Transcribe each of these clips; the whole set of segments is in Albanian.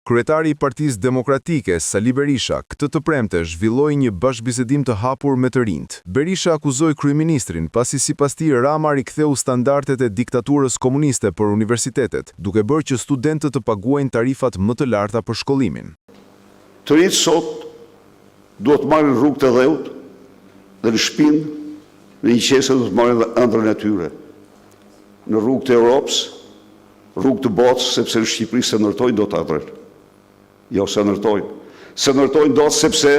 Kryetari i Partisë Demokratike, Sali Berisha, këtë të premte zhvilloi një bashkëbisedim të hapur me të rinjt. Berisha akuzoi kryeministrin pasi sipas tij Rama riktheu standardet e diktaturës komuniste për universitetet, duke bërë që studentët të paguajnë tarifat më të larta për shkollimin. Të rinjt sot duhet marrin rrugë të dheut dhe në shpinë, në një qese duhet marrin ëndrrën e tyre. Në rrugë të Europës, rrugë të botës, sepse në Shqipëri se ndërtojnë do të ëndrrën. Jo, se ndërtojnë. Se ndërtojnë do të sepse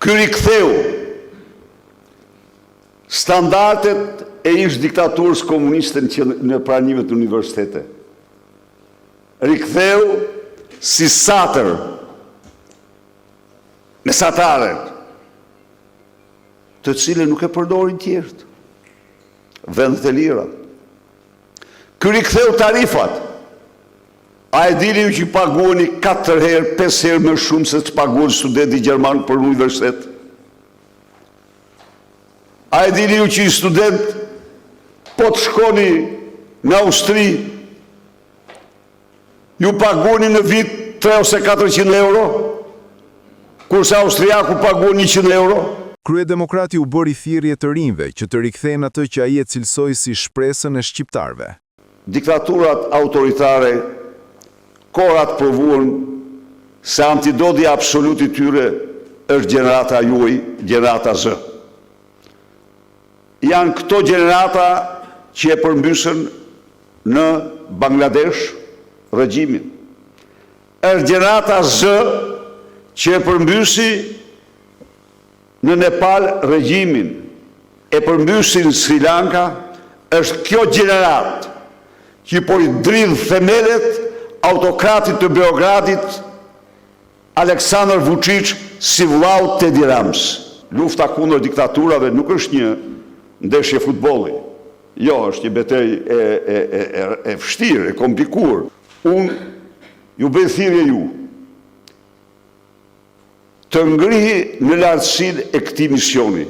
ky riktheu standardet e ish diktaturës komuniste në pranimet të universitete. Riktheu si satër mesatarët, të cilën nuk e përdorin tjerët, vendet e lira. Ky riktheu tarifat, a e dini ju që paguani 4 herë, 5 herë më shumë se që paguan studenti gjerman për universitet? A e dini ju që i student po të shkoni në Austri, ju paguani në vit 300 ose 400 euro, kurse austriaku paguan 100 euro? Kryedemokrati u bëri thirrje të rinjve që të rikthejnë atë që ai e cilsoi si shpresën e shqiptarëve. Diktaturat autoritare korat provuan se antidoti absolut i tyre është gjenerata juaj, gjenerata Z. Janë këto gjenerata që e përmbysën në Bangladesh regjimin. Është gjenerata Z që e përmbysi në Nepal regjimin, e përmbysin Sri Lanka. Është kjo gjenerat që po i dridh themelet autokratit të Beogradit Aleksandar Vučić si vllau Edi Rams. Lufta kundër diktaturave nuk është një ndeshje futbolli. Jo, është një betejë e vështirë, e komplikuar. Unë ju bëj thirrje ju të ngrihi në lartësinë e këtij misioni.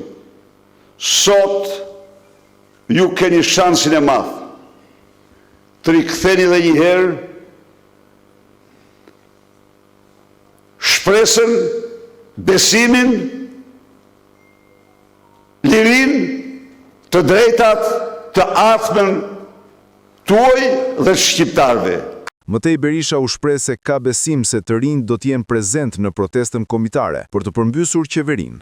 Sot ju keni shansin e madh të riktheni dhe një herë shpresën, besimin, lirin, të drejtat, të ardhmen tuaj dhe shqiptarve. Mëtej Berisha u shpreh se ka besim se të rinjt do të jenë prezent në protestën kombëtare për të përmbysur qeverinë.